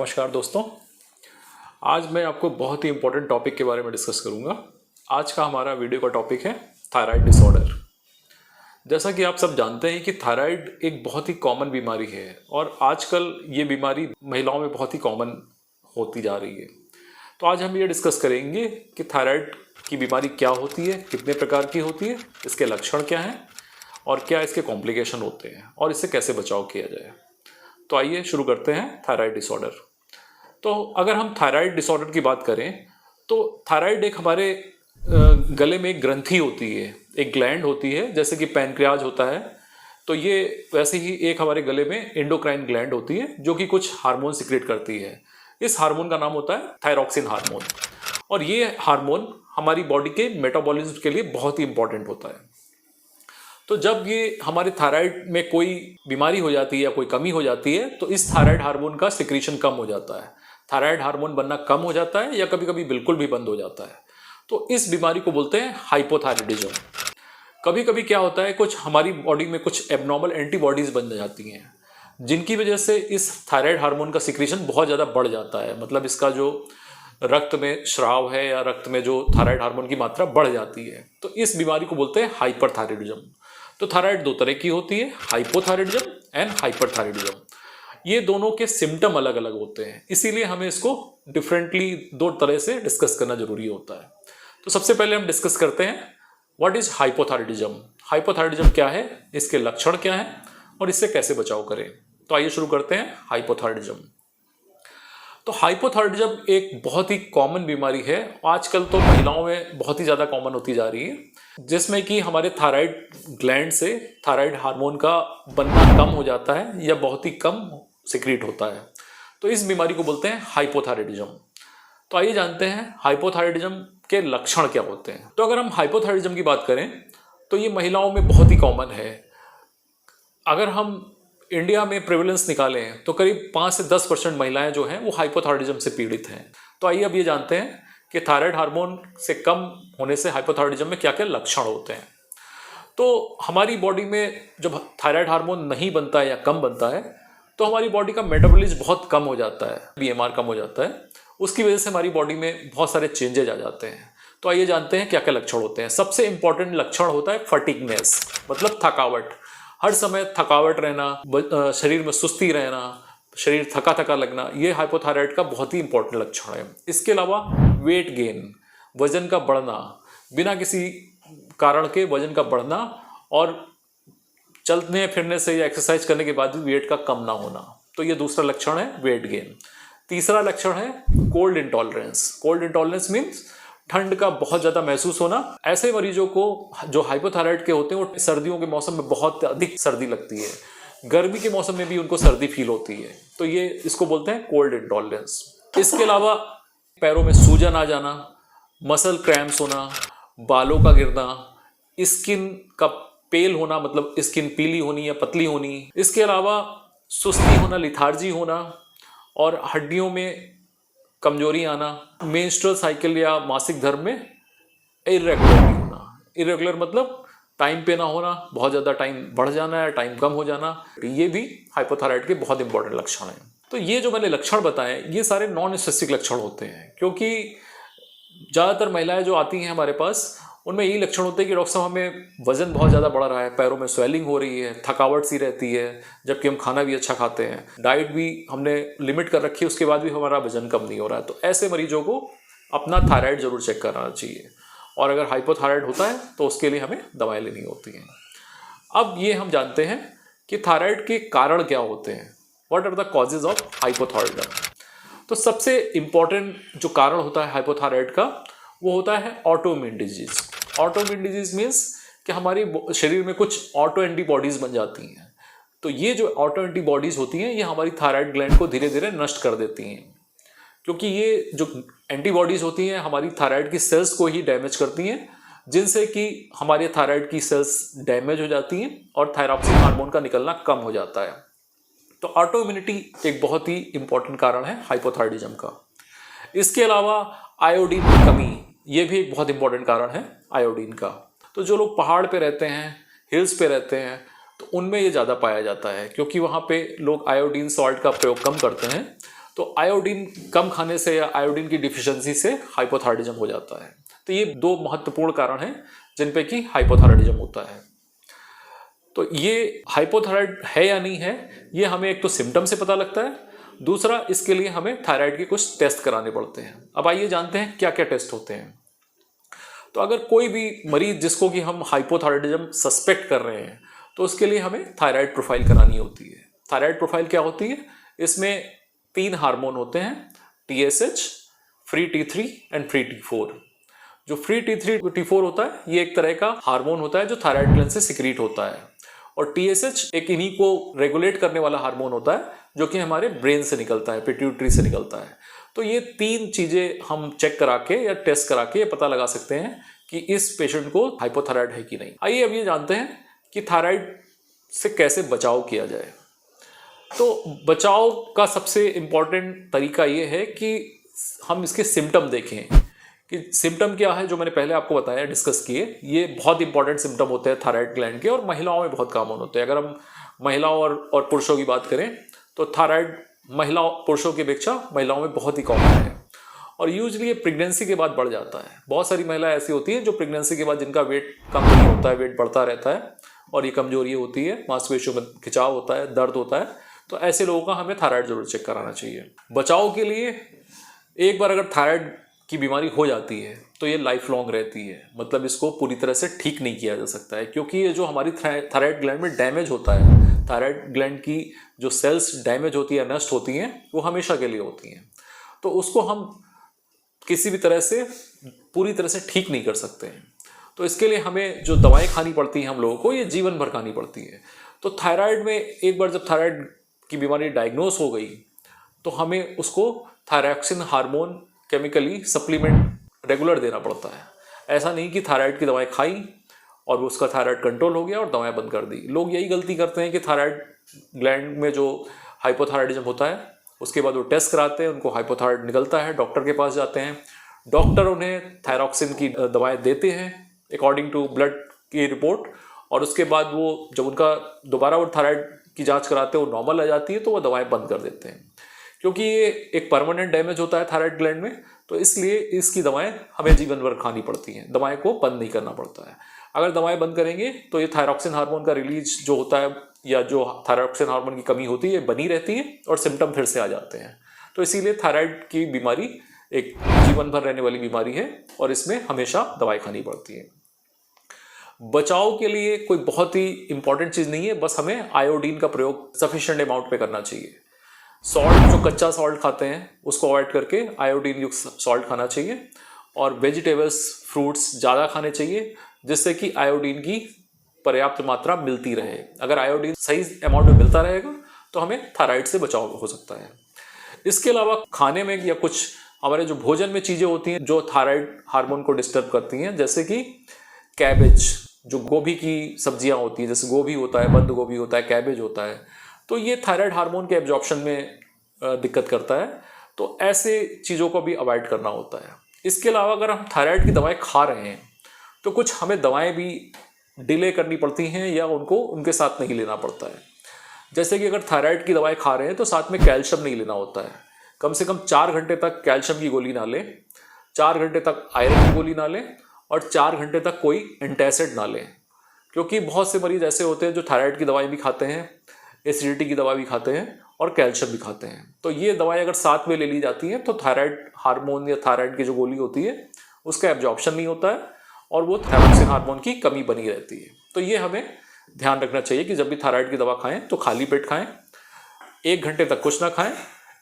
नमस्कार दोस्तों। आज मैं आपको बहुत ही इम्पोर्टेंट टॉपिक के बारे में डिस्कस करूंगा। आज का हमारा वीडियो का टॉपिक है थायराइड डिसऑर्डर। जैसा कि आप सब जानते हैं कि थायराइड एक बहुत ही कॉमन बीमारी है और आजकल ये बीमारी महिलाओं में बहुत ही कॉमन होती जा रही है। तो आज हम ये डिस्कस करेंगे कि थायराइड की बीमारी क्या होती है, कितने प्रकार की होती है, इसके लक्षण क्या हैं और क्या इसके कॉम्प्लिकेशन होते हैं और इससे कैसे बचाव किया जाए। तो आइए शुरू करते हैं थायराइड डिसऑर्डर। तो अगर हम थायराइड डिसऑर्डर की बात करें तो थायराइड एक हमारे गले में एक ग्रंथि होती है, एक ग्लैंड होती है, जैसे कि पैनक्रियाज होता है। तो ये वैसे ही एक हमारे गले में एंडोक्राइन ग्लैंड होती है जो कि कुछ हार्मोन सिक्रेट करती है। इस हार्मोन का नाम होता है थायरॉक्सिन हार्मोन और ये हार्मोन हमारी बॉडी के मेटाबॉलिज्म के लिए बहुत ही इंपॉर्टेंट होता है। तो जब ये हमारे थायराइड में कोई बीमारी हो जाती है या कोई कमी हो जाती है तो इस थायराइड हार्मोन का सिक्रीशन कम हो जाता है, थायराइड हार्मोन बनना कम हो जाता है या कभी कभी बिल्कुल भी बंद हो जाता है। तो इस बीमारी को बोलते हैं हाइपोथायराइडिज्म। कभी कभी क्या होता है, कुछ हमारी बॉडी में कुछ एबनॉर्मल एंटीबॉडीज बन जाती हैं जिनकी वजह से इस थायराइड हार्मोन का सिक्रीशन बहुत ज़्यादा बढ़ जाता है। मतलब इसका जो रक्त में स्राव है या रक्त में जो थायराइड हार्मोन की मात्रा बढ़ जाती है। तो इस बीमारी को बोलते हैं हाइपरथायराइडिज्म। तो थायराइड दो तरह की होती है, हाइपोथायराइडिज्म एंड हाइपरथायराइडिज्म। ये दोनों के सिम्टम अलग अलग होते हैं, इसीलिए हमें इसको डिफरेंटली दो तरह से डिस्कस करना जरूरी होता है। तो सबसे पहले हम डिस्कस करते हैं व्हाट इज हाइपोथायराइडिज्म। हाइपोथायराइडिज्म क्या है, इसके लक्षण क्या है और इससे कैसे बचाव करें। तो आइए शुरू करते हैं हाइपोथायराइडिज्म। तो हाइपोथायराइडिज्म एक बहुत ही कॉमन बीमारी है, आजकल तो महिलाओं में बहुत ही ज़्यादा कॉमन होती जा रही है, जिसमें कि हमारे थायराइड ग्लैंड से थायराइड हार्मोन का बनना कम हो जाता है या बहुत ही कम सिक्रीट होता है। तो इस बीमारी को बोलते हैं हाइपोथायराइडिज्म। तो आइए जानते हैं हाइपोथायराइडिज्म के लक्षण क्या होते हैं। तो अगर हम हाइपोथायराइडिज्म की बात करें तो ये महिलाओं में बहुत ही कॉमन है। अगर हम इंडिया में प्रेवलेंस निकालें तो करीब 5 से 10% महिलाएं जो हैं वो हाइपोथायराइडिज्म से पीड़ित हैं। तो आइए अब ये जानते हैं कि थायराइड हार्मोन से कम होने से हाइपोथायराइडिज्म में क्या क्या लक्षण होते हैं। तो हमारी बॉडी में जब थायराइड हार्मोन नहीं बनता है या कम बनता है तो हमारी बॉडी का मेटाबॉलिज्म बहुत कम हो जाता है, बीएमआर कम हो जाता है। उसकी वजह से हमारी बॉडी में बहुत सारे चेंजेज आ जाते हैं। तो आइए जानते हैं क्या क्या लक्षण होते हैं। सबसे इंपॉर्टेंट लक्षण होता है फटीगनेस, मतलब थकावट, हर समय थकावट रहना, शरीर में सुस्ती रहना, शरीर थका थका लगना, ये हाइपोथायराइड का बहुत ही इंपॉर्टेंट लक्षण है। इसके अलावा वेट गेन, वजन का बढ़ना, बिना किसी कारण के वजन का बढ़ना और चलने फिरने से या एक्सरसाइज करने के बाद भी वेट का कम ना होना, तो ये दूसरा लक्षण है वेट गेन। तीसरा लक्षण है cold intolerance. Cold intolerance means ठंड का बहुत ज़्यादा महसूस होना। ऐसे मरीजों को जो हाइपोथायराइड के होते हैं वो सर्दियों के मौसम में बहुत अधिक सर्दी लगती है, गर्मी के मौसम में भी उनको सर्दी फील होती है, तो ये इसको बोलते हैं कोल्ड इंटॉलरेंस। इसके अलावा पैरों में सूजन आ जाना, मसल क्रैम्प्स होना, बालों का गिरना, स्किन का पेल होना, मतलब स्किन पीली होनी या पतली होनी। इसके अलावा सुस्ती होना, लिथार्जी होना और हड्डियों में कमजोरी आना, मेंस्ट्रुअल साइकिल या मासिक धर्म में इरेगुलर होना। इरेगुलर मतलब टाइम पे ना होना, बहुत ज़्यादा टाइम बढ़ जाना या टाइम कम हो जाना, ये भी हाइपोथायराइड के बहुत इंपॉर्टेंट लक्षण हैं। तो ये जो मैंने लक्षण बताए ये सारे नॉन स्पेसिफिक लक्षण होते हैं, क्योंकि ज़्यादातर महिलाएं जो आती हैं हमारे पास उनमें यही लक्षण होते हैं कि डॉक्टर साहब हमें वजन बहुत ज़्यादा बढ़ रहा है, पैरों में स्वेलिंग हो रही है, थकावट सी रहती है, जबकि हम खाना भी अच्छा खाते हैं, डाइट भी हमने लिमिट कर रखी है, उसके बाद भी हमारा वजन कम नहीं हो रहा है। तो ऐसे मरीजों को अपना थायराइड जरूर चेक कराना चाहिए और अगर हाइपोथायराइड होता है तो उसके लिए हमें दवाएं लेनी होती हैं। अब ये हम जानते हैं कि थायराइड के कारण क्या होते हैं, what are the causes of hypothyroidism. तो सबसे इंपॉर्टेंट जो कारण होता है हाइपोथायराइड का वो होता है autoimmune disease. Autoimmune disease means कि हमारी शरीर में कुछ ऑटो एंटीबॉडीज बन जाती हैं। तो ये जो ऑटो एंटीबॉडीज होती हैं ये हमारी थायराइड ग्लैंड को धीरे धीरे नष्ट कर देती हैं, क्योंकि ये जो एंटीबॉडीज होती हैं हमारी थायराइड की सेल्स को ही डैमेज करती हैं, जिनसे कि हमारे थायराइड की सेल्स डैमेज हो जाती हैं और थायरॉक्सिन हार्मोन का निकलना कम हो जाता है। तो ऑटो इम्यूनिटी एक बहुत ही इंपॉर्टेंट कारण है हाइपोथायराइडिज्म का। इसके अलावा आयोडीन की कमी, ये भी एक बहुत इंपॉर्टेंट कारण है आयोडीन का। तो जो लोग पहाड़ पे रहते हैं, हिल्स पे रहते हैं, तो उनमें ये ज़्यादा पाया जाता है, क्योंकि वहाँ पे लोग आयोडीन सॉल्ट का प्रयोग कम करते हैं। तो आयोडीन कम खाने से या आयोडीन की डिफिशियंसी से हाइपोथायराइडिज्म हो जाता है। तो ये दो महत्वपूर्ण कारण हैं जिन पे कि हाइपोथायराइडिज्म होता है। तो ये हाइपोथायराइड है या नहीं है, ये हमें एक तो सिम्टम से पता लगता है, दूसरा इसके लिए हमें थायराइड के कुछ टेस्ट कराने पड़ते हैं। अब आइए जानते हैं क्या क्या टेस्ट होते हैं। तो अगर कोई भी मरीज जिसको कि हम हाइपोथायराइडिज्म सस्पेक्ट कर रहे हैं, तो उसके लिए हमें थायराइड प्रोफाइल करानी होती है। थायराइड प्रोफाइल क्या होती है? इसमें 3 हार्मोन होते हैं, TSH, free T3 and free T4। जो फ्री T3 T4 होता है ये एक तरह का हार्मोन होता है जो थायराइड ग्लैंड से सिक्रीट होता है, और TSH एक इन्हीं को रेगुलेट करने वाला हार्मोन होता है जो कि हमारे ब्रेन से निकलता है, पिट्यूटरी से निकलता है। तो ये 3 चीजें हम चेक करा के या टेस्ट करा के पता लगा सकते हैं कि इस पेशेंट को हाइपोथायराइड है कि नहीं। आइए अब ये जानते हैं कि थायराइड से कैसे बचाव किया जाए। तो बचाव का सबसे इम्पॉर्टेंट तरीका ये है कि हम इसके सिम्टम देखें कि सिम्टम क्या है, जो मैंने पहले आपको बताया, डिस्कस किए। ये बहुत इंपॉर्टेंट सिम्टम होते हैं थायराइड ग्लैंड के, और महिलाओं में बहुत कॉमन होते हैं। अगर हम महिलाओं और पुरुषों की बात करें तो थायराइड महिलाओं पुरुषों की अपेक्षा महिलाओं में बहुत ही कॉमन है, और यूजली ये प्रेगनेंसी के बाद बढ़ जाता है। बहुत सारी महिलाएं ऐसी होती हैं जो प्रेगनेंसी के बाद जिनका वेट कम नहीं होता है, वेट बढ़ता रहता है, और ये कमजोरी होती है, मांसपेशियों में खिंचाव होता है, दर्द होता है। तो ऐसे लोगों का हमें थायराइड जरूर चेक कराना चाहिए। बचाव के लिए एक बार अगर थायराइड की बीमारी हो जाती है तो ये लाइफ लॉन्ग रहती है, मतलब इसको पूरी तरह से ठीक नहीं किया जा सकता है, क्योंकि ये जो हमारी थायराइड ग्लैंड में डैमेज होता है, थायराइड ग्लैंड की जो सेल्स डैमेज होती है, नष्ट होती हैं, वो हमेशा के लिए होती हैं। तो उसको हम किसी भी तरह से पूरी तरह से ठीक नहीं कर सकते हैं। तो इसके लिए हमें जो दवाएं खानी पड़ती हैं हम लोगों को, ये जीवन भर खानी पड़ती है। तो थायराइड में एक बार जब थायराइड की बीमारी डायग्नोस हो गई तो हमें उसको thyroxine hormone chemically supplement regular देना पड़ता है। ऐसा नहीं कि थायराइड की दवाएं खाई और उसका थायराइड कंट्रोल हो गया और दवाएं बंद कर दी। लोग यही गलती करते हैं कि थायराइड ग्लैंड में जो हाइपोथायराइडिज्म होता है उसके बाद वो टेस्ट कराते हैं, उनको हाइपोथायराइड निकलता है, डॉक्टर के पास जाते हैं, डॉक्टर उन्हें थायरॉक्सिन की दवाएं देते हैं अकॉर्डिंग टू ब्लड की रिपोर्ट, और उसके बाद वो जब उनका दोबारा वो थायराइड की जांच कराते हैं, वो नॉर्मल आ जाती है, तो वो दवाएं बंद कर देते हैं। क्योंकि ये एक परमानेंट डैमेज होता है थायराइड ग्लैंड में, तो इसलिए इसकी दवाएं हमें जीवन भर खानी पड़ती हैं, दवाएं को बंद नहीं करना पड़ता है। अगर दवाएं बंद करेंगे तो ये थायरॉक्सिन हार्मोन का रिलीज जो होता है, या जो थायरॉक्सिन हार्मोन की कमी होती है, बनी रहती है और सिम्टम फिर से आ जाते हैं। तो इसीलिए थायराइड की बीमारी एक जीवन भर रहने वाली बीमारी है और इसमें हमेशा दवाई खानी पड़ती है। बचाव के लिए कोई बहुत ही इंपॉर्टेंट चीज़ नहीं है, बस हमें आयोडीन का प्रयोग सफिशिएंट अमाउंट पे करना चाहिए। सॉल्ट, जो कच्चा सॉल्ट खाते हैं उसको अवॉइड करके आयोडीन युक्त सॉल्ट खाना चाहिए, और वेजिटेबल्स, फ्रूट्स ज़्यादा खाने चाहिए, जिससे कि आयोडीन की पर्याप्त मात्रा मिलती रहे। अगर आयोडीन सही अमाउंट में मिलता रहेगा तो हमें थायराइड से बचाव हो सकता है। इसके अलावा खाने में या कुछ हमारे जो भोजन में चीज़ें होती हैं जो थायराइड हार्मोन को डिस्टर्ब करती हैं, जैसे कि कैबेज, जो गोभी की सब्जियां होती हैं, जैसे गोभी होता है, बंद गोभी होता है, कैबेज होता है, तो ये थायराइड हार्मोन के एब्जॉर्प्शन में दिक्कत करता है। तो ऐसे चीज़ों को भी अवॉइड करना होता है। इसके अलावा अगर हम थायराइड की दवाएं खा रहे हैं तो कुछ हमें दवाएं भी डिले करनी पड़ती हैं या उनको उनके साथ नहीं लेना पड़ता है। जैसे कि अगर थायराइड की दवाएं खा रहे हैं तो साथ में कैल्शियम नहीं लेना होता है। कम से कम 4 घंटे तक कैल्शियम की गोली ना लें, 4 घंटे तक आयरन की गोली ना लें, और 4 घंटे तक कोई एंटासिड ना लें। क्योंकि बहुत से मरीज ऐसे होते हैं जो थायराइड की दवाई भी खाते हैं, एसिडिटी की दवा भी खाते हैं और कैल्शियम भी खाते हैं। तो ये दवाएं अगर साथ में ले ली जाती हैं तो थायराइड हार्मोन या थायराइड की जो गोली होती है उसका एब्जॉर्प्शन नहीं होता है और वो थायरॉक्सिन हार्मोन की कमी बनी रहती है। तो ये हमें ध्यान रखना चाहिए कि जब भी थायराइड की दवा खाएं तो खाली पेट खाएं, 1 घंटे तक कुछ ना खाएं,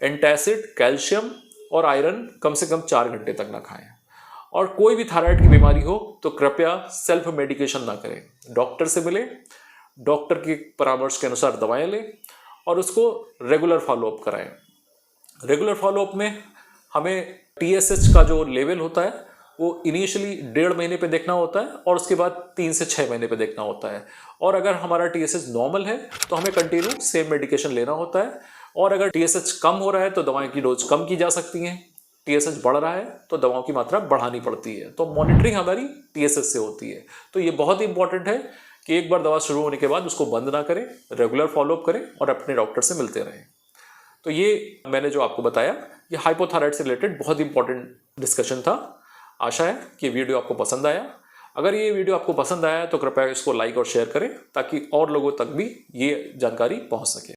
एंटासिड, कैल्शियम और आयरन कम से कम 4 घंटे तक ना खाएं। और कोई भी थायराइड की बीमारी हो तो कृपया सेल्फ मेडिकेशन ना करें, डॉक्टर से मिलें, डॉक्टर के परामर्श के अनुसार दवाएं लें और उसको रेगुलर फॉलोअप कराएं। रेगुलर फॉलोअप में हमें TSH का जो लेवल होता है वो इनिशियली 1.5 महीने पे देखना होता है और उसके बाद 3 से 6 महीने पे देखना होता है। और अगर हमारा TSH नॉर्मल है तो हमें कंटिन्यू सेम मेडिकेशन लेना होता है, और अगर TSH कम हो रहा है तो दवाएं की डोज कम की जा सकती हैं, TSH बढ़ रहा है तो दवाओं की मात्रा बढ़ानी पड़ती है। तो मॉनिटरिंग हमारी TSH से होती है। तो ये बहुत ही इंपॉर्टेंट है कि एक बार दवा शुरू होने के बाद उसको बंद ना करें, रेगुलर फॉलोअप करें और अपने डॉक्टर से मिलते रहें। तो ये मैंने जो आपको बताया, ये हाइपोथायराइड से रिलेटेड बहुत इंपॉर्टेंट डिस्कशन था। आशा है कि वीडियो आपको पसंद आया। अगर ये वीडियो आपको पसंद आया तो कृपया इसको लाइक और शेयर करें ताकि और लोगों तक भी ये जानकारी पहुंच सके।